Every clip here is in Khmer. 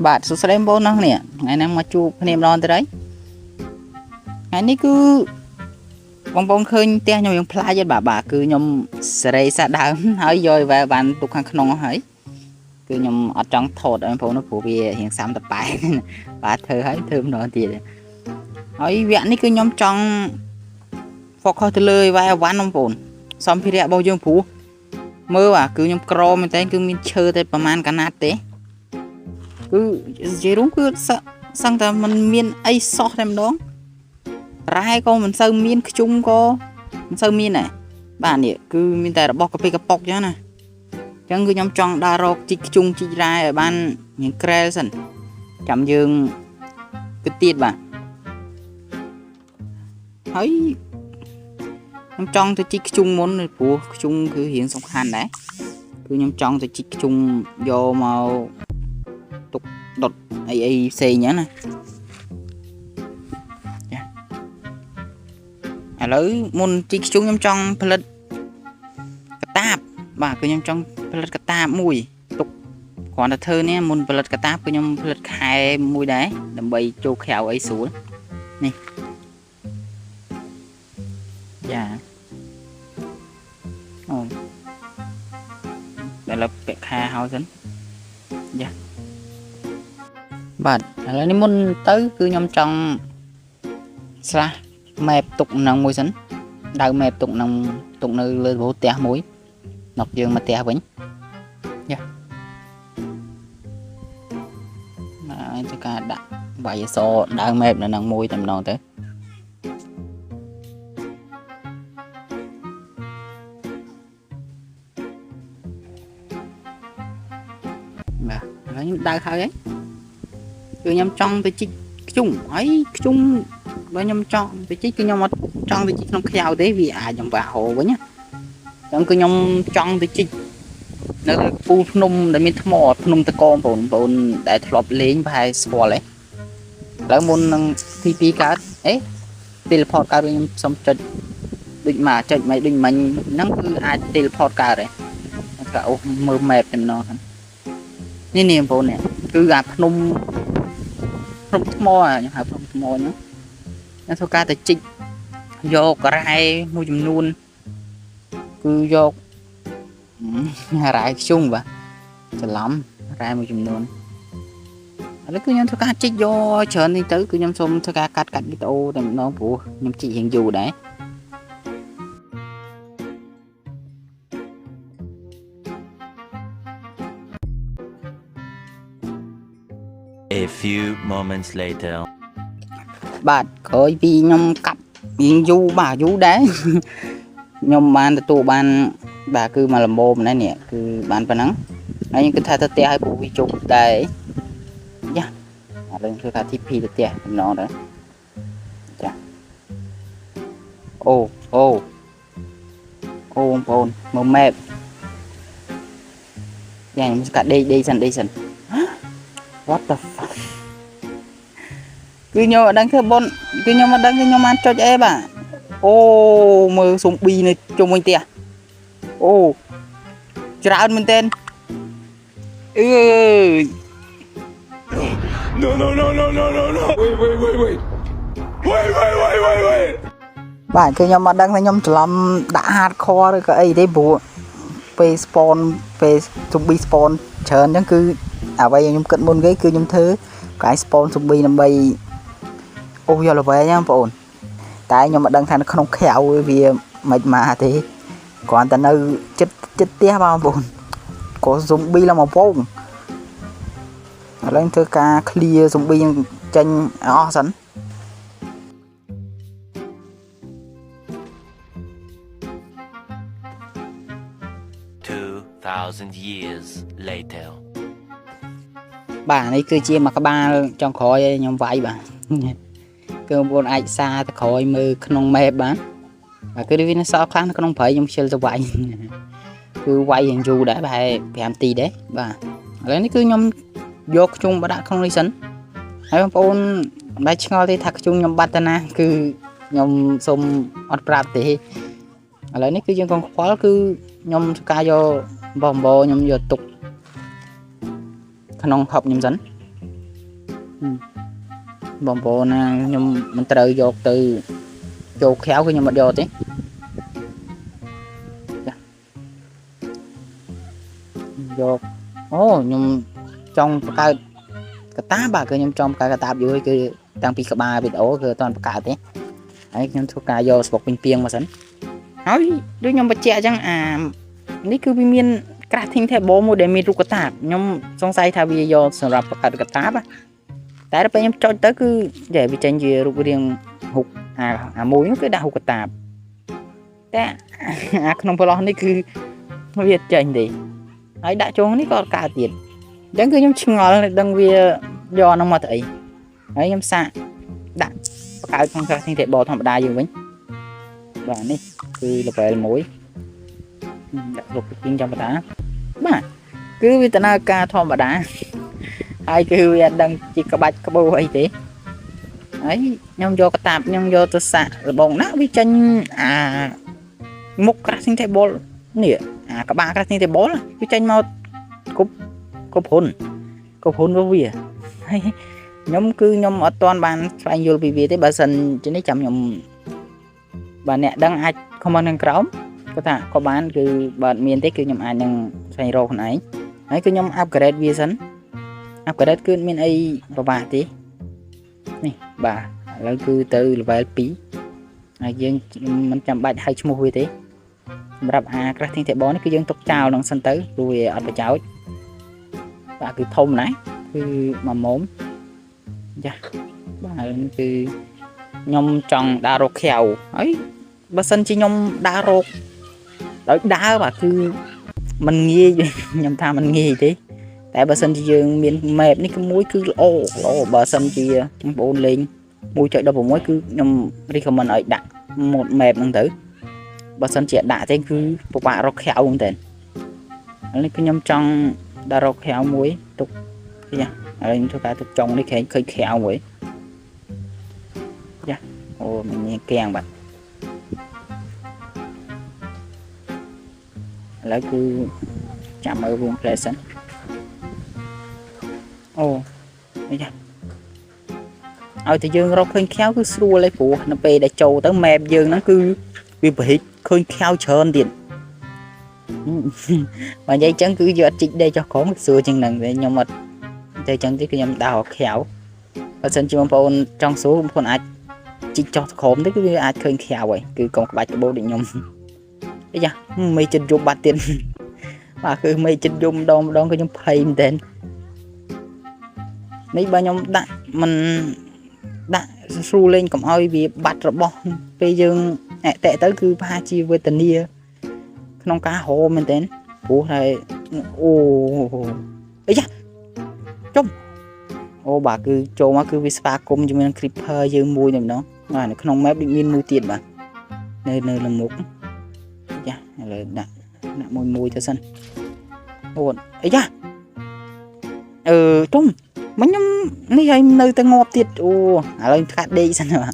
បាទសួស្តីបងប្អូនអរគ្នាថ្ងៃនេះមកជួបគ្នាម្ដងទៅហើយថ្ងៃនេះគឺបងប្អូនឃើញផ្ទះខ្ញុំផ្លាយបាទគឺខ្ញុំសេរីសាដើមហើយយកឲ្យវាបានទុកខាងក្នុងហើយគឺខ្ញុំអត់ចង់ថតឲ្យបងប្អូនព្រោះវារៀងសាំតប៉ែបាទធ្វើឲ្យធ្វើម្ដងទៀតហើយវគ្គនេះគឺខ្ញុំចង់ focus ទៅលើវាយវ៉ាន់បងប្អូនសម្ភារៈរបស់យើងព្រោះមើលគឺខ្ញុំក្រមែនតើគឺមានឈើតែប្រហែលកណាត់ទេគឺនិយាយរួមគឺសឹងតែมันមានអីសោះតែម្ដងរ៉ែក៏មិនសូវមានខ្ជុំក៏មិនសូវមានដែរបាទនេះគឺមានតែរបស់កាពីកប៉ុកចឹងណាអញ្ចឹងគឺខ្ញុំចង់ដើររកជីកខ្ជុំជីករ៉ែឲ្យបានមានក្រែលសិនចាំយើងគិតទៀតបាទហើយខ្ញុំចង់ទៅជីកខ្ជុំមុនព្រោះខ្ជុំគឺរៀងសំខាន់ដែរគឺខ្ញុំចង់ទៅជីកខ្ជុំយកមកទុកដុតអីផ្សេងហ្នឹងណាឥឡូវមុនជីកខ្ជុំខ្ញុំចង់ផលិតកតាបបាទគឺខ្ញុំចង់ផលិតកតាបមួយទុកគ្រាន់តែធ្វើនេះមុនផលិតកតាបគឺខ្ញុំផលិតខែមួយដែរដើម្បីចូលក្រៅអីស្រួលនេះយ៉ាអូដល់ពាក់ខែហើយសិនយ៉ាបាទឥឡូវនេះមុនទៅគឺខ្ញុំចង់ស្លាស់ម៉ែបទុកនឹងមួយសិនដៅម៉ែបទុកនឹងទុកនៅលើផ្ទះមួយnokយើងមកផ្ទះវិញយ៉ាហើយទៅការដាក់វាយអសដៅម៉ែបនៅនឹងមួយតែម្ដងទៅបាទហើយខ្ញុំដៅហើយគឺខ្ញុំចង់ទៅជីកខ្ជុំហើយខ្ជុំបើខ្ញុំចង់ទៅជីកគឺខ្ញុំអត់ចង់ទៅជីកក្នុងខ្យៅទេវាអាចខ្ញុំបាក់ហូរវិញណាអញ្ចឹងគឺខ្ញុំចង់ទៅជីកនៅពូលភ្នំដែលមានថ្មភ្នំតកបងប្អូនដែលធ្លាប់លេងប្រហែលស្គាល់ទេឥឡូវមុននឹង TP កើតteleport កើតខ្ញុំសុំចុចដូចមកចុចមិនដូចមិញហ្នឹងគឺអាច teleport កើតដែរក៏អូមើល map តែម្ដងនេះបងប្អូននេះគឺអាភ្នំថ្មខ្ញុំហៅភ្នំថ្មហ្នឹងខ្ញុំធ្វើការទៅជីកយករ៉ែមួយចំនួនគឺយករ៉ែខ្ជុំបាទច្រឡំរ៉ែមួយចំនួនឥឡូវគឺខ្ញុំធ្វើការជីកយកច្រើននេះទៅគឺខ្ញុំសូមធ្វើការកាត់វីដេអូតែម្ដងព្រោះខ្ញុំជីករៀងយូរដែរA few moments later បាទក្រោយពីខ្ញុំកាត់រៀងយូរបាទយូរដែរខ្ញុំបានទទួលបានបាទគឺមកលំមម្នាក់នេះគឺបានប៉ុណ្ណឹងហើយខ្ញុំគិតថាទៅផ្ទះឲ្យព្រោះវាជុកដែរយ៉ាឥឡូវធ្វើការ TP ទៅផ្ទះម្ដងដែរចាអូបងប្អូនមើល map យ៉ាខ្ញុំស្កាត់ដេកសិន What the fuck គឺខ្ញុំអត់ដឹងធ្វើប៉ុនគឺខ្ញុំអត់ដឹងគឺខ្ញុំបានចុចអីបាទអូមើលស៊ុំប៊ីនៅជុំវិញផ្ទះអូច្រើនមែនតើអឺ No wait បាទគឺខ្ញុំអត់ដឹងថាខ្ញុំច្រឡំដាក់ hardcore ឬក៏អីទេព្រោះពេល spawn ពេល zombie spawn ច្រើនអញ្ចឹងគឺអ្វីខ្ញុំគិតមុនគេគឺខ្ញុំធ្វើកាយ spawn zombie ដើម្បីអូយកល្វែងបងប្អូនតែខ្ញុំមិនដឹងថានៅក្នុងខ្យៅវាមិនមកទេគ្រាន់តែនៅចិត្តផ្ទះបងប្អូនក៏ zombie ឡើងមកពងឥឡូវធ្វើការ clear zombie ចេញអស់សិន2,000 years later បាទនេះគឺជាមួយក្បាលចុងក្រោយខ្ញុំវាយបាទគឺបងប្អូនអាចសារទៅក្រោយមើលក្នុង map បាទគឺវានៅសល់ខ្លះនៅក្នុងព្រៃខ្ញុំខ្ជិលទៅវាយគឺវាយយ៉ាងយូរដែរប្រហែល5នាទីដែរបាទឥឡូវនេះគឺខ្ញុំយកខ្ជុំបដាក់ក្នុងនេះសិនហើយបងប្អូនមិនដែលឆ្ងល់ទេថាខ្ជុំខ្ញុំបាត់ទៅណាគឺខ្ញុំសូមអត់ប្រាប់ទេឥឡូវនេះគឺយើងកងខ្វល់គឺខ្ញុំធ្វើការយកបងខ្ញុំយកទុកក្នុងហប់ខ្ញុំសិន បងប្អូនណាខ្ញុំមិនត្រូវយកទៅចូលខែវគឺខ្ញុំអត់យកទេយកអូខ្ញុំចង់បង្កើតកតាបាទគឺខ្ញុំចង់បង្កើតកតាយូរគឺតាំងពីក្បាលវីដេអូគឺអត់ទាន់បង្កើតទេហើយខ្ញុំធ្វើការយកស្បុកពេញពីងមកសិនហើយដូចខ្ញុំបញ្ជាក់អញ្ចឹងនេះគឺវាមាន crafting table មួយដែលមានរូបកតាបខ្ញុំសង្ស័យថាវាយកសម្រាប់បង្កើតកតាបតែដល់ពេលខ្ញុំចុចទៅគឺវាចេញជារូបរាងហុកអាមួយនោះគឺដាក់ហុកកតាបតែអាក្នុងប្រឡោះនេះគឺវាចេញទេហើយដាក់ចូលនេះក៏កើតទៀតអញ្ចឹងគឺខ្ញុំឆ្ងល់ដឹងវាយកនោះមកទៅអីហើយខ្ញុំសាកដាក់បង្កើតក្នុង crafting table ធម្មតាយើងវិញបាទនេះគឺ level 1ដាក់រូបពីងធម្មតាបាទគឺវាដំណើរការធម្មតាហើយគឺវាអត់ដឹងជាក្បាច់ក្បូរអីទេហើយខ្ញុំយកកតាបខ្ញុំយកទៅសាក់របងណាវាចេញអាមុខ crafting table នេះអាក្បាល crafting table វាចេញមកគ្រប់ហ៊ុនរបស់វាហើយខ្ញុំអត់ទាន់បានស្វែងយល់ពីវាទេបើសិនជានេះចាំខ្ញុំបើអ្នកដឹងអាច comment ខាងក្រោមគាត់ថាក៏បានគឺបើមានទេគឺខ្ញុំអាចនឹងស្វែងរកខ្លួនឯងហើយគឺខ្ញុំ upgrade វាសិន upgrade គឺមានអីពិបាកទេនេះបាទឥឡូវគឺទៅ level 2ហើយយើងមិនចាំបាច់ហៅឈ្មោះវាទេសម្រាប់អា crafting table នេះគឺយើងទុកចោលនឹងសិនទៅព្រោះវាអត់ប្រយោជន៍បាទគឺធំណាស់គឺ1ម៉ោងចាបាទគឺខ្ញុំចង់ដើររកខែវហើយបើសិនជាខ្ញុំដើររកដោយដើរបាទគឺมันងាយខ្ញុំថាมันងាយទេតែបើសិនជាយើងមាន map នេះគឺមួយគឺល្អបើសិនជាបងប្អូនលេង 1.16 គឺខ្ញុំ recommend ឲ្យដាក់ mode map ហ្នឹងទៅបើសិនជាដាក់ទេគឺពិបាករកខែវមែនតើនេះគឺខ្ញុំចង់ដើររកខែវមួយទុកចាហើយខ្ញុំធ្វើការទុកចុងនេះឃើញខែវមួយចាអូមានគៀងបាទឥឡូវគឺចាំមើលវង present អូនេះចាឲ្យតែយើងរកឃើញខែវគឺស្រួលឯងព្រោះនៅពេលដែលចូលទៅ map យើងហ្នឹងគឺវាប្រហែលឃើញខែវច្រើនទៀតបើនិយាយចឹងគឺយកអត់ជីកដេកចុះក្រោមស្រួលជាងហ្នឹងតែខ្ញុំអត់តែចឹងទេគឺខ្ញុំដើររកខែវបើសិនជាបងប្អូនចង់ស្រួលបងប្អូនអាចជីកចុះក្រោមទៅគឺវាអាចឃើញខែវហើយគឺកុំក្បាច់ក្បូរដូចខ្ញុំអីយ៉ាមេចិត្តយប់បាត់ទៀតបាទគឺមេចិត្តយប់ម្ដងគឺខ្ញុំភ័យមែនតើនេះបើខ្ញុំដាក់មិនដាក់ស្រួលលេងកុំឲ្យវាបាត់របស់ពេលយើងអតិទៅគឺប្រហែលជាវេទនាក្នុងការហោមែនតើព្រោះតែអូអីយ៉ាចុំអូបាទគឺចូលមកគឺវាស្វាគមន៍ជាមួយនឹង creeper យើងមួយតែម្ដងបាទនៅក្នុង map ដូចមានមួយទៀតបាទនៅលើមុខចាឥឡូវដាក់មួយទៅសិនអូអីយ៉ាចុំមិញខ្ញុំនេះឲ្យនៅតែងាប់ទៀតអូឥឡូវខាត់ដេកសិនបាទ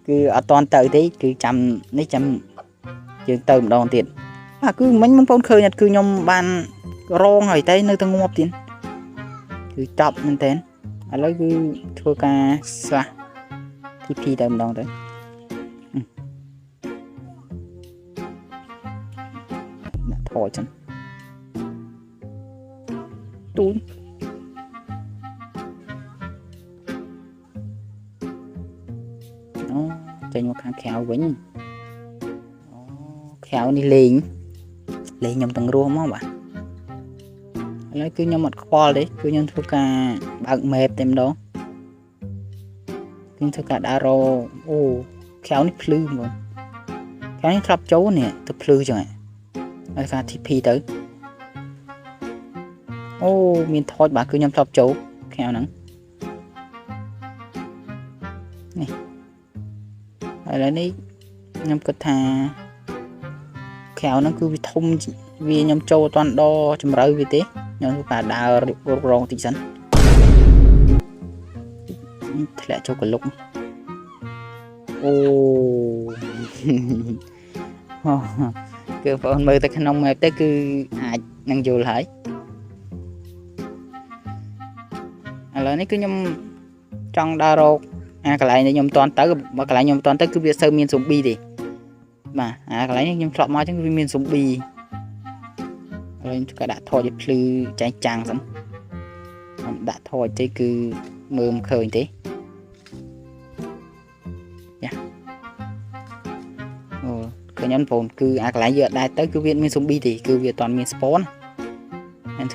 គឺអត់តន់ទៅទេគឺចាំនេះចាំយើងទៅម្ដងទៀតបាទគឺមិញបងប្អូនឃើញអត់គឺខ្ញុំបានរងហើយតែនៅតែងាប់ទៀតគឺចប់មែនតើឥឡូវគឺធ្វើការស្លាស់ TP ទៅម្ដងទៅដាក់ថយចឹងទូនចេញមកខាងខែវវិញអូខែវនេះលេងខ្ញុំទាំងរស់មកបាទឥឡូវគឺខ្ញុំអត់ខ្វល់ទេគឺខ្ញុំធ្វើការបើក map តែម្ដងខ្ញុំធ្វើការដើររកអូខែវនេះភ្លឺហ្មងខែវនេះធ្លាប់ចូលនេះទៅភ្លឺចឹងហើយការ TP ទៅអូមានថយបាទគឺខ្ញុំធ្លាប់ចូលខែវហ្នឹងនេះឥឡូវនេះខ្ញុំគិតថាខែវហ្នឹងគឺវាធំវាខ្ញុំចូលអត់ទាន់ដល់ជម្រៅវាទេខ្ញុំធ្វើការដើររងតិចសិនធ្លាក់ចូលកលុកអូគឺបងប្អូនមើលទៅក្នុង map ទៅគឺអាចនឹងយល់ហើយឥឡូវនេះគឺខ្ញុំ trong đa rô cái này nhom toàn tới mà cái này nhom toàn tới cứ việc sơ miên súng bi đi mà cái này nhom chọn máu chứ miên súng bi rồi cả đã thôi plư cháy chang sẵn đã thôi chứ cứ mơm khơi thế cái nhân phồn cứ cái này giờ đây tới cứ viên miên súng bi thì cứ việc toàn miên spawn nên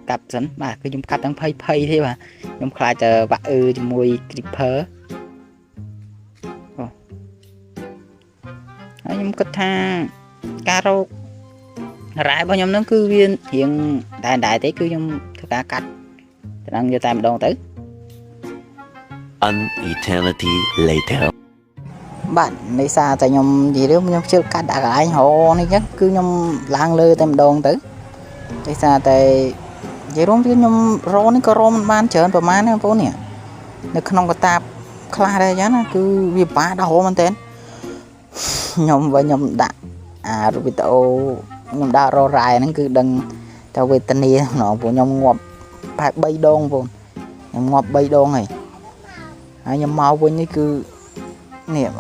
cặp dẫn bà cứ chúng cắt đang pay thế mà chúng khai chờ bà cho mùi creeper chúng cất tha caro rải bao nhóm nó cứ viên hiện đại thế cứ chúng tất cả cắt đang vô tay một đồng tới An eternity later. bạn lấy xa tại nhóm gì đó nhóm chưa cắt đã cái họ này chắc cứ nhóm lang lơ tay một đồng tới lấy xa tại vậy đúng chứ nhóm rô này có rô man chởn vào man này phố nè nó không có tạp khai đây chứ nó cứ vì ba đầu man tên nhóm với nhóm đã rồi bị tao nhóm đã rô rài nó cứ đừng tao về tân niên nó của nhóm ngọt bạc bay đôn vô nhóm ngọt bay đôn này nhóm mau với như cứ nè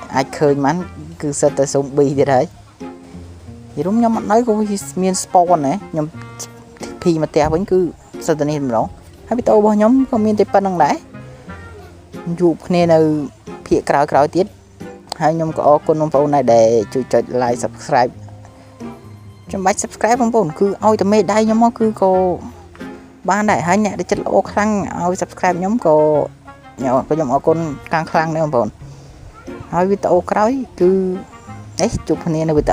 ai khơi mắn cứ sợ tới sống bi thì đấy vậy đúng nhóm nói có miền spawn này nhóm thì mà tè vẫn cứ sao tên em đó hay bị tao bao nhóm không miền tây pan đang đấy chụp nên là phía cào tiết hai nhóm có con ông phone này để chui like subscribe trong bách subscribe ông phone cứ ôi tụi mày đây nhóm cứ có ban đại hai nhẹ để chất lỗ khăn ôi subscribe nhóm có nhỏ có nhóm con càng khăn nữa ông phone hai bị tao cào cứ đấy chụp nên là bị tao